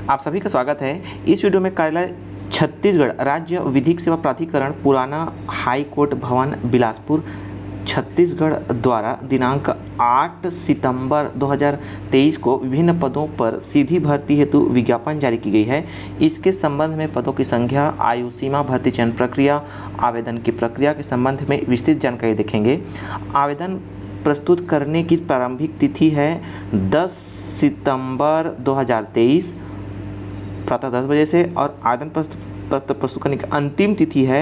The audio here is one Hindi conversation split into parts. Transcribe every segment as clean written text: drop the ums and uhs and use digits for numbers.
आप सभी का स्वागत है। इस वीडियो में कार्यालय छत्तीसगढ़ राज्य विधिक सेवा प्राधिकरण पुराना हाई कोर्ट भवन बिलासपुर छत्तीसगढ़ द्वारा दिनांक 8 सितंबर 2023 को विभिन्न पदों पर सीधी भर्ती हेतु विज्ञापन जारी की गई है। इसके संबंध में पदों की संख्या, आयु सीमा, भर्ती चयन प्रक्रिया, आवेदन की प्रक्रिया के संबंध में विस्तृत जानकारी देखेंगे। आवेदन प्रस्तुत करने की प्रारंभिक तिथि है 10 सितंबर 2023 प्रातः 10 बजे से और आवेदन पत्र प्रस्तुत करने की अंतिम तिथि है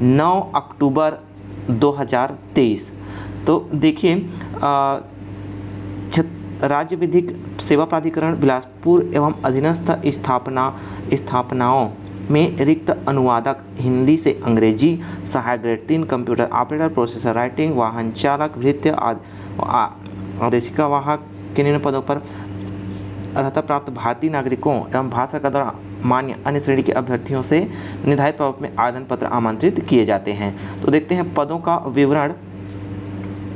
9 अक्टूबर 2023। तो देखिए, राज्य विधिक सेवा प्राधिकरण बिलासपुर एवं अधीनस्थ स्थापनाओं में रिक्त अनुवादक, हिंदी से अंग्रेजी, सहायक grade 3, computer operator, processor writing, वाहन चालक, भृत्य आदेशिका वाहक के निम्न पदों पर अर्हता प्राप्त भारतीय नागरिकों एवं भारत सरकार द्वारा मान्य अन्य श्रेणी के अभ्यर्थियों से निर्धारित प्रारूप में आवेदन पत्र आमंत्रित किए जाते हैं। तो देखते हैं पदों का विवरण।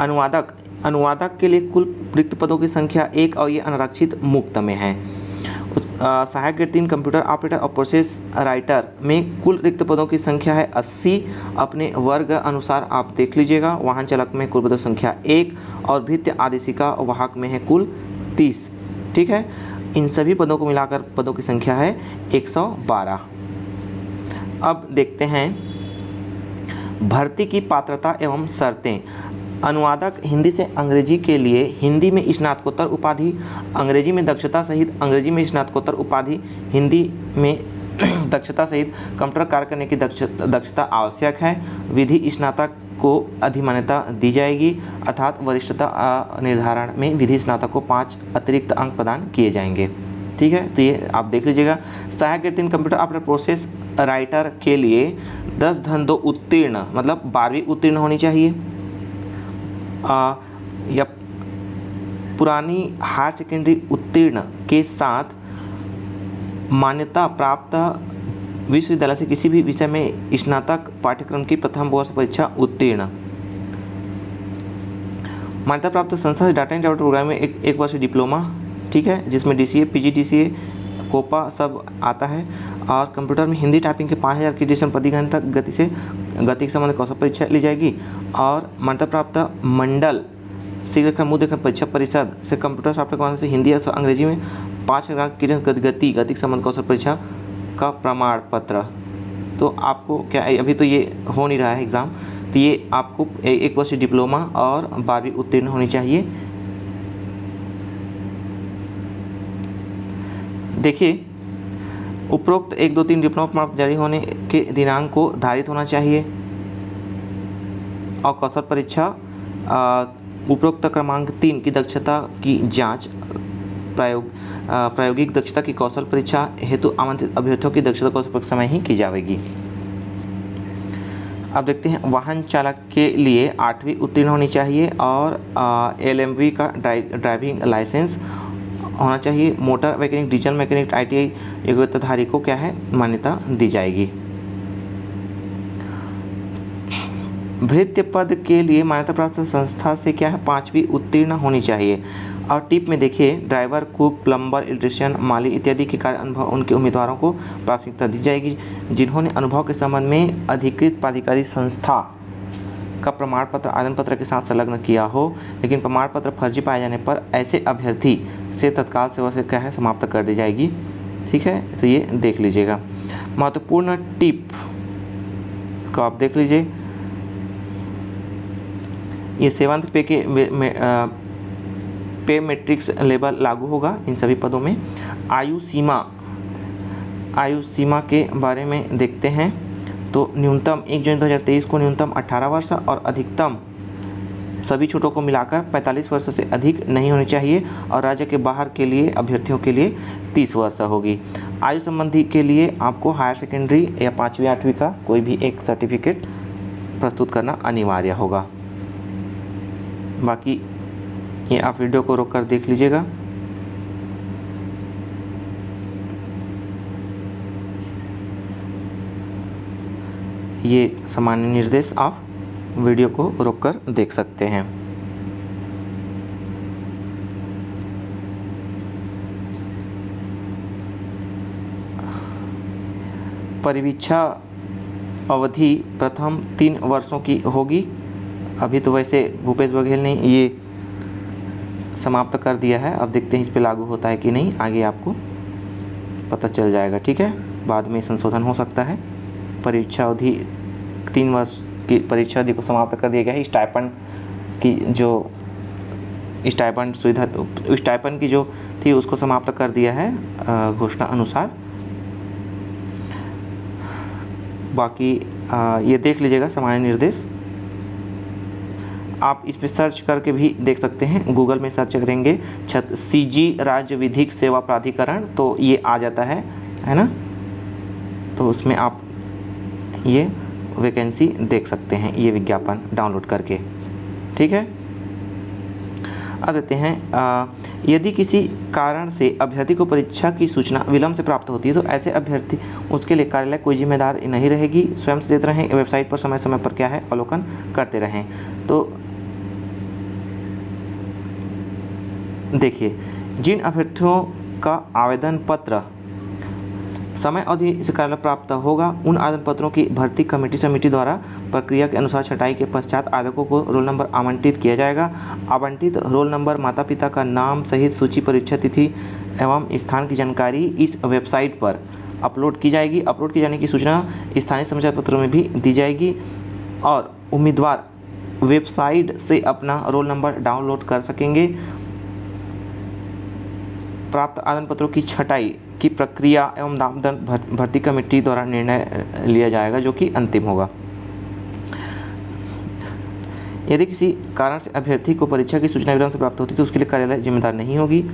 अनुवादक के लिए कुल रिक्त पदों की संख्या 1 और ये अनारक्षित मुक्त में है। सहायक ग्रेड 3 कंप्यूटर ऑपरेटर और प्रोसेस राइटर में कुल रिक्त पदों की संख्या है 80। अपने वर्ग अनुसार आप देख लीजिएगा। वाहन चालक में कुल पदों की संख्या 1 और भृत्य आदेशिका वाहक में है कुल 30। ठीक है, इन सभी पदों को मिलाकर पदों की संख्या है 112। अब देखते हैं भर्ती की पात्रता एवं शर्तें। अनुवादक हिंदी से अंग्रेजी के लिए हिंदी में स्नातकोत्तर उपाधि, अंग्रेजी में दक्षता सहित अंग्रेजी में स्नातकोत्तर उपाधि, हिंदी में दक्षता सहित कंप्यूटर कार्य करने की दक्षता आवश्यक है। विधि स्नातक को अधिमान्यता दी जाएगी, अर्थात वरिष्ठता निर्धारण में विधि स्नातक को 5 अतिरिक्त अंक प्रदान किए जाएंगे। ठीक है, तो ये आप देख लीजिएगा। सहायक grade 3 computer operator process writer के लिए 10-2 उत्तीर्ण मतलब 12वीं उत्तीर्ण होनी चाहिए या पुरानी हायर सेकेंडरी उत्तीर्ण के साथ मान्यता प्राप्त विश्वविद्यालय से किसी भी विषय में स्नातक पाठ्यक्रम की प्रथम वर्ष परीक्षा उत्तीर्ण। मान्यता प्राप्त संस्था से डाटा एंट्री प्रोग्राम में एक वर्ष डिप्लोमा, ठीक है, जिसमें DCA, PGDCA, कोपा सब आता है। और कंप्यूटर में हिंदी टाइपिंग के 5000 की डिवीजन प्रति घंटा गति के संबंध कौशल परीक्षा ली जाएगी। और मान्यता प्राप्त मंडल शीघ्र मुद्दे परीक्षा परिषद से कंप्यूटर सॉफ्टवेयर से हिंदी अथवा अंग्रेजी में 5 की गति के संबंध कौशल परीक्षा का प्रमाण पत्र। तो आपको क्या, अभी तो ये हो नहीं रहा है एग्ज़ाम, तो ये आपको 1 वर्ष डिप्लोमा और 12वीं उत्तीर्ण होनी चाहिए। देखिए, उपरोक्त 1, 2, 3 डिप्लोमा प्रमाण जारी होने के दिनांक को धारित होना चाहिए और कौशल परीक्षा उपरोक्त क्रमांक 3 की दक्षता की जांच प्रायोगिक दक्षता की कौशल परीक्षा हेतु आमंत्रित अभ्यर्थियों की दक्षता कौशल परीक्षा में ही की जाएगी। अब देखते हैं वाहन चालक के लिए 8वीं उत्तीर्ण होनी चाहिए और LMV का ड्राइविंग लाइसेंस होना चाहिए। Motor mechanic, diesel mechanic, ITI योग्यताधारी को क्या है, मान्यता दी जाएगी। भृत्य पद के लिए मान्यता प्राप्त संस्था से क्या है, 5वीं उत्तीर्ण होनी चाहिए। और टिप में देखिए, ड्राइवर, कुक, प्लम्बर, इलेक्ट्रिशियन, माली इत्यादि के कार्य अनुभव उनके उम्मीदवारों को प्राथमिकता दी जाएगी जिन्होंने अनुभव के संबंध में अधिकृत प्राधिकारी संस्था का प्रमाण पत्र आवेदन पत्र के साथ संलग्न किया हो, लेकिन प्रमाण पत्र फर्जी पाए जाने पर ऐसे अभ्यर्थी से तत्काल सेवा से क्या है, समाप्त कर दी जाएगी। ठीक है, तो ये देख लीजिएगा। महत्वपूर्ण टिप को आप देख लीजिए। ये 7th पे मैट्रिक्स लेवल लागू होगा इन सभी पदों में। आयु सीमा के बारे में देखते हैं। तो न्यूनतम 1 जनवरी 2023 को न्यूनतम 18 वर्ष और अधिकतम सभी छूटों को मिलाकर 45 वर्ष से अधिक नहीं होनी चाहिए और राज्य के बाहर के लिए अभ्यर्थियों के लिए 30 वर्ष होगी। आयु संबंधी के लिए आपको हायर सेकेंडरी या 5वीं 8वीं का कोई भी एक सर्टिफिकेट प्रस्तुत करना अनिवार्य होगा। बाकी ये आप वीडियो को रोक कर देख लीजिएगा। ये सामान्य निर्देश आप वीडियो को रोककर देख सकते हैं। परिवीक्षा अवधि प्रथम 3 वर्षों की होगी। अभी तो वैसे भूपेश बघेल ने ये समाप्त कर दिया है, अब देखते हैं इस पे लागू होता है कि नहीं, आगे आपको पता चल जाएगा। ठीक है, बाद में संशोधन हो सकता है। परीक्षा अवधि 3 वर्ष की परीक्षा अवधि को समाप्त कर दिया गया है। स्टाइपेंड की जो स्टाइपेंड सुविधा, स्टाइपेंड की जो थी उसको समाप्त कर दिया है घोषणा अनुसार। बाकी ये देख लीजिएगा सामान्य निर्देश, आप इस पे सर्च करके भी देख सकते हैं। गूगल में सर्च करेंगे CG राज्य विधिक सेवा प्राधिकरण तो ये आ जाता है ना, तो उसमें आप ये वैकेंसी देख सकते हैं, ये विज्ञापन डाउनलोड करके। ठीक है, अब देखते हैं यदि किसी कारण से अभ्यर्थी को परीक्षा की सूचना विलंब से प्राप्त होती है तो ऐसे अभ्यर्थी, उसके लिए कार्यालय कोई जिम्मेदार नहीं रहेगी। स्वयं सचेत रहें, वेबसाइट पर समय समय पर क्या है अवलोकन करते रहें। तो देखिए, जिन अभ्यर्थियों का आवेदन पत्र समय अवधि से कार्यालय प्राप्त होगा, उन आवेदन पत्रों की भर्ती कमेटी समिति द्वारा प्रक्रिया के अनुसार छँटाई के पश्चात आवेदकों को रोल नंबर आवंटित किया जाएगा। आवंटित रोल नंबर, माता पिता का नाम सहित सूची, परीक्षा तिथि एवं स्थान की जानकारी इस वेबसाइट पर अपलोड की जाएगी। अपलोड किए जाने की सूचना स्थानीय समाचार पत्रों में भी दी जाएगी और उम्मीदवार वेबसाइट से अपना रोल नंबर डाउनलोड कर सकेंगे। प्राप्त आवेदन पत्रों की छँटाई की प्रक्रिया एवं नामदन भर्ती कमेटी द्वारा निर्णय लिया जाएगा, जो कि अंतिम होगा। यदि किसी कारण से अभ्यर्थी को परीक्षा की सूचना विलंब से प्राप्त होती है तो उसके लिए कार्यालय जिम्मेदार नहीं होगी।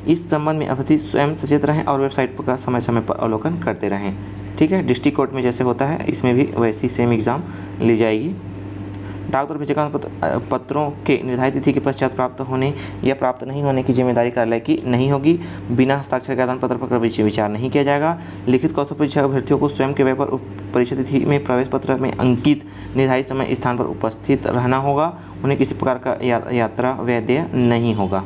इस संबंध में अभ्यर्थी स्वयं सचेत रहें और वेबसाइट पर समय समय पर अवलोकन करते रहें। ठीक है, डिस्ट्रिक्ट कोर्ट में जैसे होता है इसमें भी वैसी सेम एग्ज़ाम ली जाएगी। डाक द्वारा भेजे गए पत्रों के निर्धारित तिथि के पश्चात प्राप्त होने या प्राप्त नहीं होने की जिम्मेदारी कार्यालय की नहीं होगी। बिना हस्ताक्षर के आवेदन पत्र पर विचार नहीं किया जाएगा। लिखित कौशल परीक्षा अभ्यर्थियों को स्वयं के वेब पर परीक्षा तिथि में प्रवेश पत्र में अंकित निर्धारित समय स्थान पर उपस्थित रहना होगा। उन्हें किसी प्रकार का यात्रा व्यय देय नहीं होगा।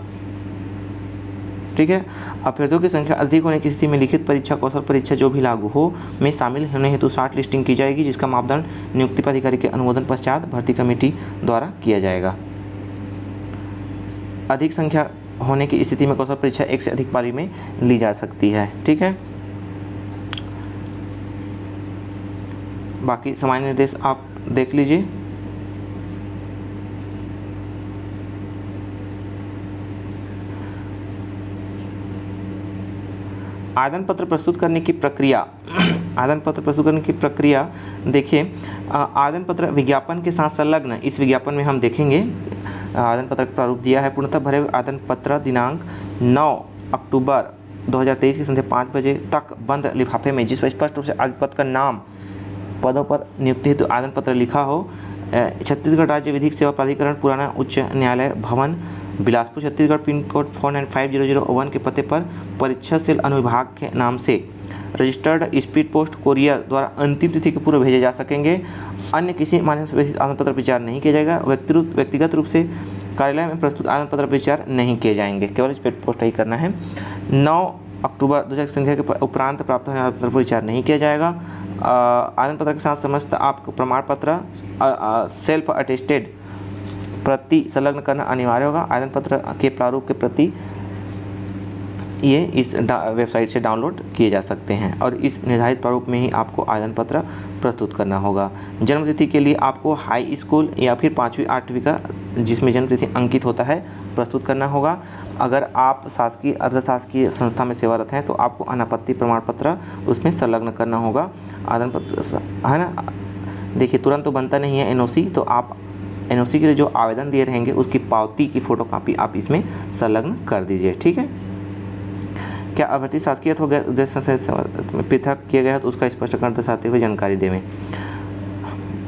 ठीक है, अभ्यर्थियों की संख्या अधिक होने की स्थिति में लिखित परीक्षा, कौशल परीक्षा जो भी लागू हो में शामिल होने हेतु शॉर्ट लिस्टिंग की जाएगी, जिसका मापदंड नियुक्ति पदाधिकारी के अनुमोदन पश्चात भर्ती कमेटी द्वारा किया जाएगा। अधिक संख्या होने की स्थिति में कौशल परीक्षा एक से अधिक पाली में ली जा सकती है। ठीक है, बाकी सामान्य निर्देश आप देख लीजिए। आवेदन पत्र प्रस्तुत करने की प्रक्रिया आवेदन पत्र प्रस्तुत करने की प्रक्रिया देखिए, आवेदन पत्र विज्ञापन के साथ संलग्न, इस विज्ञापन में हम देखेंगे आवेदन पत्र का प्रारूप दिया है। पूर्णतः भरे आवेदन पत्र दिनांक 9 अक्टूबर 2023 की संध्या 5 बजे तक बंद लिफाफे में, जिस पर स्पष्ट रूप से आवेदन पत्र का नाम, पदों पर नियुक्ति हेतु आवेदन पत्र लिखा हो, छत्तीसगढ़ राज्य विधिक सेवा प्राधिकरण, पुराना उच्च न्यायालय भवन, बिलासपुर, छत्तीसगढ़, पिन कोड 495001 के पते पर परीक्षा सेल अनुविभाग के नाम से रजिस्टर्ड स्पीड पोस्ट कोरियर द्वारा अंतिम तिथि के पूर्व भेजे जा सकेंगे। अन्य किसी माध्यम से प्रेषित आवेदन पत्र विचार नहीं किया जाएगा। व्यक्तिगत रूप से कार्यालय में प्रस्तुत आवेदन पत्र विचार नहीं किए जाएंगे, केवल स्पीड पोस्ट ही करना है। 9 अक्टूबर 2000 संध्या के उपरांत प्राप्त होने आवेदन पत्र पर विचार नहीं किया जाएगा। आवेदन पत्र के साथ समस्त आपको प्रमाण पत्र सेल्फ अटेस्टेड प्रति संलग्न करना अनिवार्य होगा। आवेदन पत्र के प्रारूप के प्रति ये इस वेबसाइट से डाउनलोड किए जा सकते हैं और इस निर्धारित प्रारूप में ही आपको आवेदन पत्र प्रस्तुत करना होगा। जन्म तिथि के लिए आपको हाई स्कूल या फिर 5वीं 8वीं का जिसमें जन्म तिथि अंकित होता है प्रस्तुत करना होगा। अगर आप शासकीय अर्धशासकीय संस्था में सेवारत हैं तो आपको अनापत्ति प्रमाण पत्र उसमें संलग्न करना होगा। आवेदन पत्र है ना, देखिए तुरंत तो बनता नहीं है NOC, तो आप NOC के लिए जो आवेदन दिए रहेंगे उसकी पावती की फ़ोटोकॉपी आप इसमें संलग्न कर दीजिए। ठीक है, क्या अभ्यर्थी शासकीय अथवा गैर संस्थान पृथक किया गया है तो उसका स्पष्टीकरण दर्शाते हुए जानकारी देवें।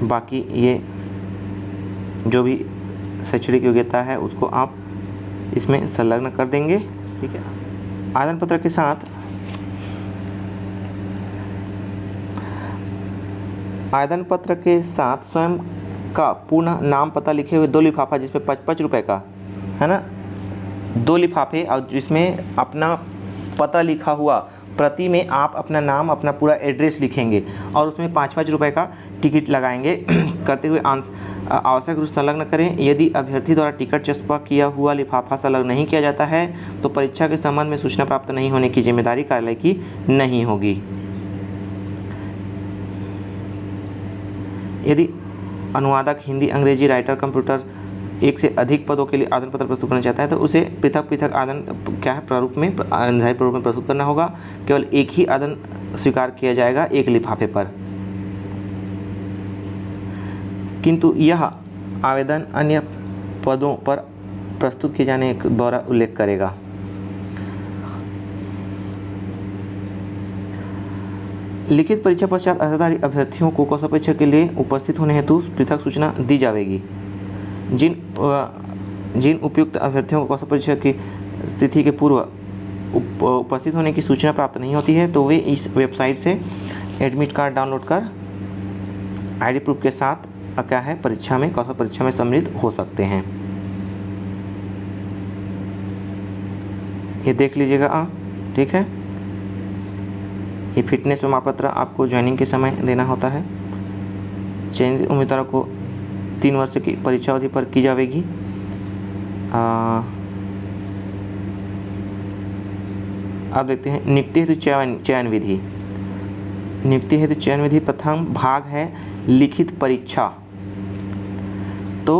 बाकी ये जो भी शैक्षणिक योग्यता है उसको आप इसमें संलग्न कर देंगे। ठीक है, आवेदन पत्र के साथ स्वयं का पूर्ण नाम पता लिखे हुए 2 लिफाफा, जिसमें 55 रुपये का है ना, 2 लिफाफे और जिसमें अपना पता लिखा हुआ प्रति में आप अपना नाम, अपना पूरा एड्रेस लिखेंगे और उसमें 5-5 रुपये का टिकट लगाएंगे करते हुए आवश्यक रूप से संलग्न करें। यदि अभ्यर्थी द्वारा टिकट चस्पा किया हुआ लिफाफा संलग्न नहीं किया जाता है तो परीक्षा के संबंध में सूचना प्राप्त नहीं होने की जिम्मेदारी कार्यालय की नहीं होगी। यदि अनुवादक हिंदी अंग्रेजी राइटर कंप्यूटर एक से अधिक पदों के लिए आवेदन पत्र प्रस्तुत करना चाहता है तो उसे पृथक पृथक आवेदन क्या है प्रारूप में, निर्धारित प्रारूप में प्रस्तुत करना होगा। केवल एक ही आवेदन स्वीकार किया जाएगा एक लिफाफे पर, किंतु यह आवेदन अन्य पदों पर प्रस्तुत किए जाने के द्वारा उल्लेख करेगा। लिखित परीक्षा पश्चात अर्हताधारी अभ्यर्थियों को कौशल परीक्षा के लिए उपस्थित होने हेतु पृथक सूचना दी जाएगी। जिन उपयुक्त अभ्यर्थियों को कौशल परीक्षा की स्थिति के पूर्व उपस्थित होने की सूचना प्राप्त नहीं होती है तो वे इस वेबसाइट से एडमिट कार्ड डाउनलोड कर आईडी प्रूफ के साथ क्या है परीक्षा में, कौशल परीक्षा में सम्मिलित हो सकते हैं। ये देख लीजिएगा ठीक है। ये फिटनेस प्रमाण पत्र आपको ज्वाइनिंग के समय देना होता है। चयनित उम्मीदवारों को 3 वर्ष की परीक्षा अवधि पर की जाएगी। अब देखते हैं नियुक्ति हेतु चयन विधि। नियुक्ति हेतु चयन विधि प्रथम भाग है लिखित परीक्षा। तो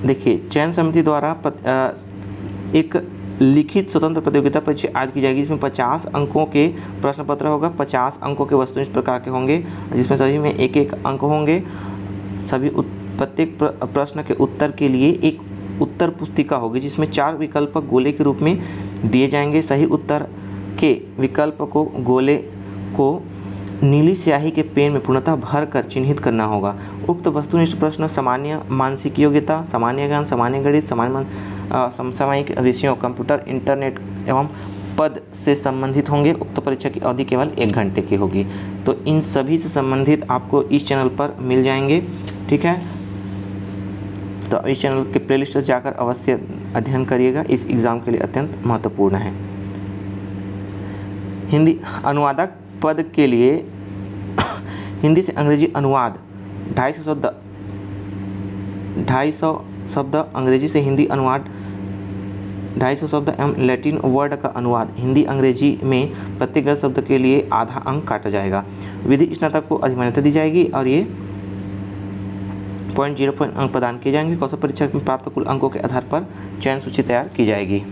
देखिए चयन समिति द्वारा एक लिखित स्वतंत्र प्रतियोगिता परीक्षा आयोजित की जाएगी जिसमें 50 अंकों के प्रश्न पत्र होगा, 50 अंकों के वस्तुनिष्ठ प्रकार के होंगे जिसमें सभी में 1-1 अंक होंगे। सभी प्रत्येक प्रश्न के उत्तर के लिए एक उत्तर पुस्तिका होगी जिसमें 4 विकल्प गोले के रूप में दिए जाएंगे। सही उत्तर के विकल्प को गोले को नीली स्याही के पेन में पूर्णतः भर कर चिन्हित करना होगा। उक्त वस्तुनिष्ठ प्रश्न सामान्य मानसिक योग्यता, सामान्य ज्ञान, सामान्य गणित, समसामयिक विषयों, कंप्यूटर, इंटरनेट एवं पद से संबंधित होंगे। उक्त परीक्षा की अवधि केवल 1 घंटे की होगी। तो इन सभी से संबंधित आपको इस चैनल पर मिल जाएंगे ठीक है। तो इस चैनल के प्लेलिस्ट से जाकर अवश्य अध्ययन करिएगा, इस एग्ज़ाम के लिए अत्यंत महत्वपूर्ण है। हिंदी अनुवादक पद के लिए हिंदी से अंग्रेजी अनुवाद 250 शब्द, अंग्रेजी से हिंदी अनुवाद 250 शब्द एवं लैटिन वर्ड का अनुवाद हिंदी अंग्रेजी में प्रत्येक गलत शब्द के लिए आधा अंक काटा जाएगा। विधि स्नातक को अधिमान्यता दी जाएगी और ये 0.0 अंक प्रदान किए जाएंगे। कौशल परीक्षा में प्राप्त कुल अंकों के आधार पर चयन सूची तैयार की जाएगी।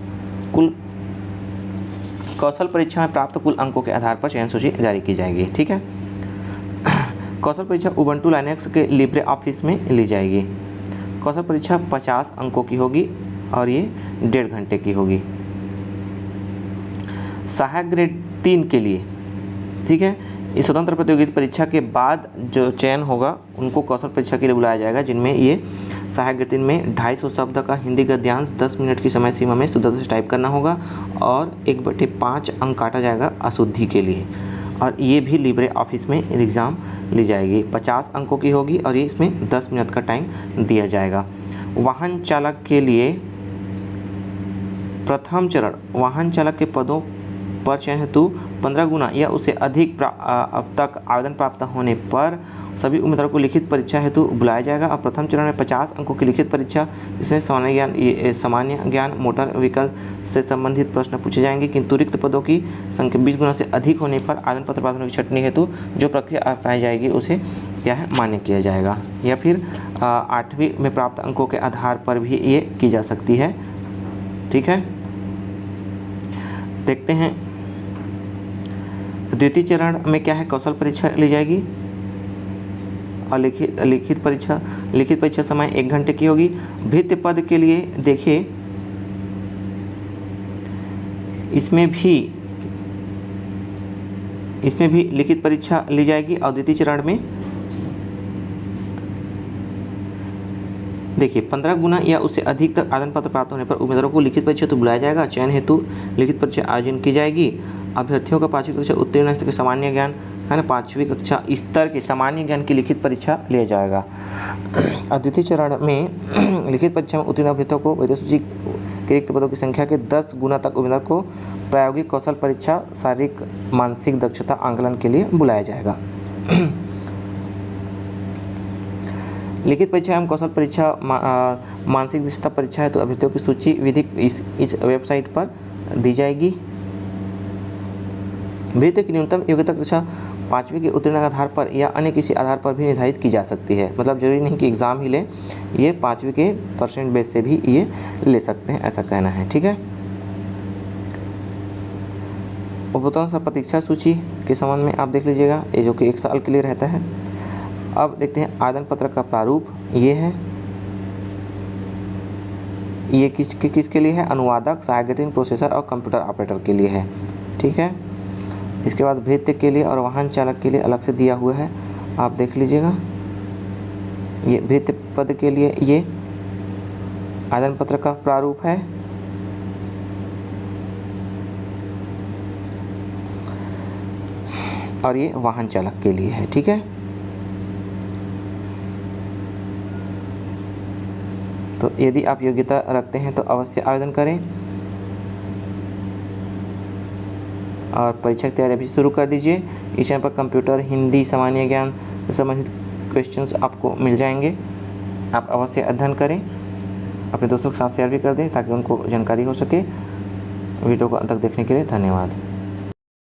कौशल परीक्षा में प्राप्त कुल अंकों के आधार पर चयन सूची जारी की जाएगी ठीक है। कौशल परीक्षा उबंटू लाइनेक्स के लिब्रे ऑफिस में ली जाएगी। कौशल परीक्षा 50 अंकों की होगी और ये 1.5 घंटे की होगी। सहायक ग्रेड 3 के लिए ठीक है, इस स्वतंत्र प्रतियोगिता परीक्षा के बाद जो चयन होगा उनको कौशल परीक्षा के लिए बुलाया जाएगा, जिनमें ये सहायक ग्रेड 3 में 250 शब्द का हिंदी गद्यांश 10 मिनट की समय सीमा में शुद्धता से टाइप करना होगा और 1/5 अंक काटा जाएगा अशुद्धि के लिए। और ये भी लिब्रे ऑफिस में एग्ज़ाम ली जाएगी। 50 अंकों की होगी और ये इसमें 10 मिनट का टाइम दिया जाएगा। वाहन चालक के लिए प्रथम चरण, वाहन चालक के पदों पर चयन हेतु 15 गुना या उससे अधिक अब तक आवेदन प्राप्त होने पर सभी उम्मीदवारों को लिखित परीक्षा हेतु बुलाया जाएगा। और प्रथम चरण में 50 अंकों की लिखित परीक्षा जिसमें सामान्य ज्ञान मोटर व्हीकल से संबंधित प्रश्न पूछे जाएंगे, किंतु रिक्त पदों की संख्या 20 गुना से अधिक होने पर आवेदन पत्र प्राप्त होने की छंटनी हेतु जो प्रक्रिया अपनाई जाएगी उसे क्या है मान्य किया जाएगा। या फिर 8वीं में प्राप्त अंकों के आधार पर भी ये की जा सकती है ठीक है। देखते हैं द्वितीय चरण में क्या है, कौशल परीक्षा ली जाएगी और लिखित परीक्षा समय 1 घंटे की होगी। भृत्य पद के लिए देखिए इसमें भी लिखित परीक्षा ली जाएगी और द्वितीय चरण में देखिए 15 गुना या उससे अधिक तक आवेदन पत्र प्राप्त होने पर उम्मीदवारों को लिखित परीक्षा तो बुलाया जाएगा। चयन हेतु लिखित परीक्षा आयोजन की जाएगी। अभ्यर्थियों का 5वीं कक्षा उत्तीर्ण स्तर के सामान्य ज्ञान है ना, 5वीं कक्षा स्तर के सामान्य ज्ञान की लिखित परीक्षा लिया जाएगा। और द्वितीय चरण में लिखित परीक्षा में उत्तीर्ण अभ्यर्थियों को कि रिक्त पदों की संख्या के 10 गुना तक उम्मीदवार को प्रायोगिक कौशल परीक्षा, शारीरिक मानसिक दक्षता आंकलन के लिए बुलाया जाएगा। लिखित परीक्षा एवं कौशल परीक्षा, मानसिक दक्षता परीक्षा है तो अभ्यर्थियों की सूची विधिक इस वेबसाइट पर दी जाएगी। अभ्यर्थी की न्यूनतम योग्यता कक्षा 5वीं के उत्तीर्ण आधार पर या अन्य किसी आधार पर भी निर्धारित की जा सकती है। मतलब जरूरी नहीं कि एग्ज़ाम ही ले, ये 5वीं के % बेस से भी ये ले सकते हैं, ऐसा कहना है। ठीक है, उपरोक्त प्रतीक्षा सूची के संबंध में आप देख लीजिएगा, ये जो कि 1 साल के लिए रहता है। अब देखते हैं आवेदन पत्र का प्रारूप, ये है, ये किसके लिए है? अनुवादक, सहायक ग्रेडिंग, प्रोसेसर और कंप्यूटर ऑपरेटर के लिए है। ठीक है, इसके बाद भृत्य के लिए और वाहन चालक के लिए अलग से दिया हुआ है, आप देख लीजिएगा। ये भृत्य पद के लिए ये आवेदन पत्र का प्रारूप है। और ये वाहन चालक के लिए है। ठीक है, तो यदि आप योग्यता रखते हैं तो अवश्य आवेदन करें और परीक्षा की तैयारी अभी शुरू कर दीजिए। इस चैनल पर कंप्यूटर, हिंदी, सामान्य ज्ञान से संबंधित क्वेश्चंस आपको मिल जाएंगे। आप अवश्य अध्ययन करें, अपने दोस्तों के साथ शेयर भी कर दें ताकि उनको जानकारी हो सके। वीडियो को अंत तक देखने के लिए धन्यवाद।